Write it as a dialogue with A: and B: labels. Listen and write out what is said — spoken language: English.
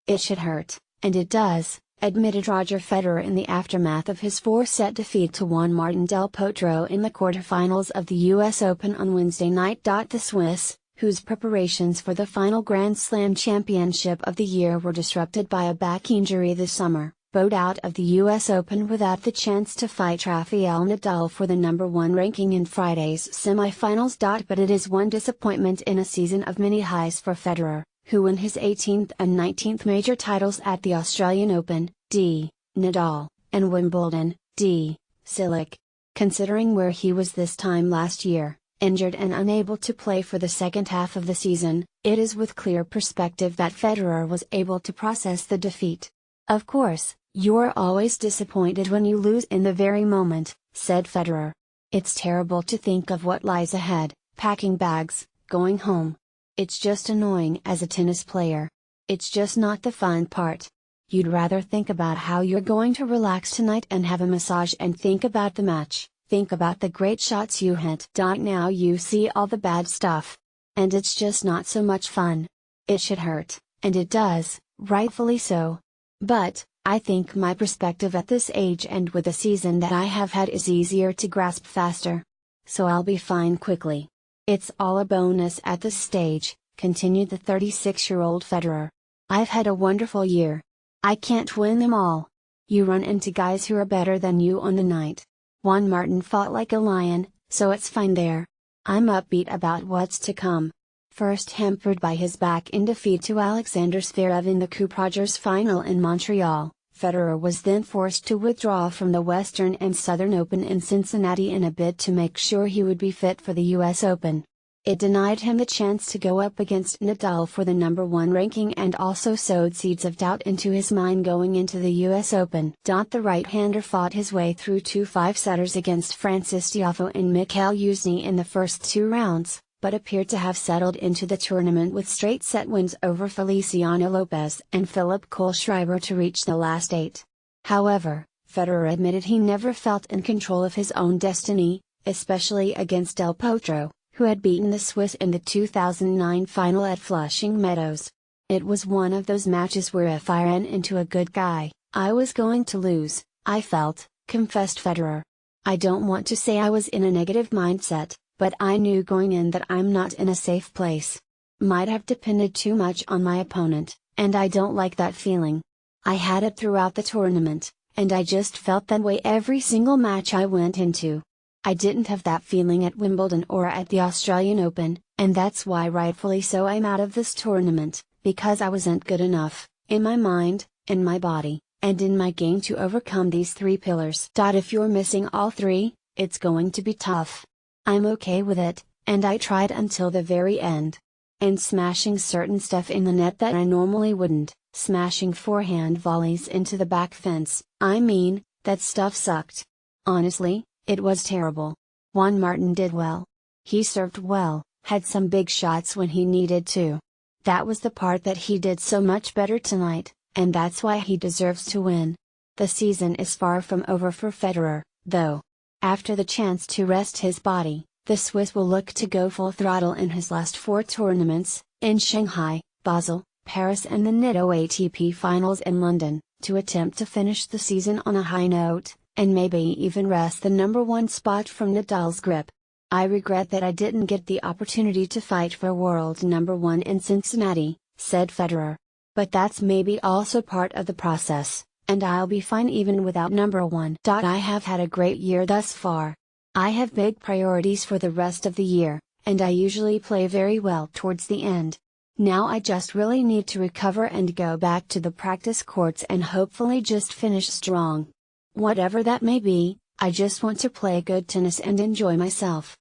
A: It should hurt, and it does, admitted Roger Federer in the aftermath of his 4-set defeat to Juan Martín del Potro in the quarterfinals of the US Open on Wednesday night. The Swiss, whose preparations for the final Grand Slam championship of the year were disrupted by a back injury this summer, bowed out of the US Open without the chance to fight Rafael Nadal for the #1 ranking in Friday's semifinals. But it is one disappointment in a season of many highs for Federer, who won his 18th and 19th major titles at the Australian Open, Nadal, and Wimbledon, Cilic. Considering where he was this time last year, injured and unable to play for the second half of the season, it is with clear perspective that Federer was able to process the defeat. "Of course, you're always disappointed when you lose in the very moment," said Federer. "It's terrible to think of what lies ahead, packing bags, going home. It's just annoying as a tennis player. It's just not the fun part. You'd rather think about how you're going to relax tonight and have a massage and think about the match, think about the great shots you hit. Now you see all the bad stuff. And it's just not so much fun. It should hurt, and it does, rightfully so. But, I think my perspective at this age and with the season that I have had is easier to grasp faster. So I'll be fine quickly. It's all a bonus at this stage," continued the 36-year-old Federer. "I've had a wonderful year. I can't win them all. You run into guys who are better than you on the night. Juan Martín fought like a lion, so it's fine there. I'm upbeat about what's to come." First hampered by his back-in defeat to Alexander Zverev in the Coupe Rogers final in Montreal, Federer was then forced to withdraw from the Western and Southern Open in Cincinnati in a bid to make sure he would be fit for the US Open. It denied him the chance to go up against Nadal for the #1 ranking and also sowed seeds of doubt into his mind going into the US Open. The right-hander fought his way through 2 5-setters against Francis Tiafoe and Mikhail Yuzny in the first 2 rounds, but appeared to have settled into the tournament with straight set wins over Feliciano Lopez and Philip Kohlschreiber to reach the last 8. However, Federer admitted he never felt in control of his own destiny, especially against Del Potro, who had beaten the Swiss in the 2009 final at Flushing Meadows. "It was one of those matches where if I ran into a good guy, I was going to lose, I felt," confessed Federer. "I don't want to say I was in a negative mindset, but I knew going in that I'm not in a safe place. Might have depended too much on my opponent, and I don't like that feeling. I had it throughout the tournament, and I just felt that way every single match I went into. I didn't have that feeling at Wimbledon or at the Australian Open, and that's why rightfully so I'm out of this tournament, because I wasn't good enough, in my mind, in my body, and in my game to overcome these 3 pillars. If you're missing all 3, it's going to be tough. I'm okay with it, and I tried until the very end. And smashing certain stuff in the net that I normally wouldn't, smashing forehand volleys into the back fence, I mean, that stuff sucked. Honestly, it was terrible. Juan Martín did well. He served well, had some big shots when he needed to. That was the part that he did so much better tonight, and that's why he deserves to win." The season is far from over for Federer, though. After the chance to rest his body, the Swiss will look to go full throttle in his last 4 tournaments, in Shanghai, Basel, Paris and the Nitto ATP Finals in London, to attempt to finish the season on a high note, and maybe even wrest the #1 spot from Nadal's grip. "I regret that I didn't get the opportunity to fight for world #1 in Cincinnati," said Federer. "But that's maybe also part of the process, and I'll be fine even without #1. I have had a great year thus far. I have big priorities for the rest of the year, and I usually play very well towards the end. Now I just really need to recover and go back to the practice courts and hopefully just finish strong. Whatever that may be, I just want to play good tennis and enjoy myself."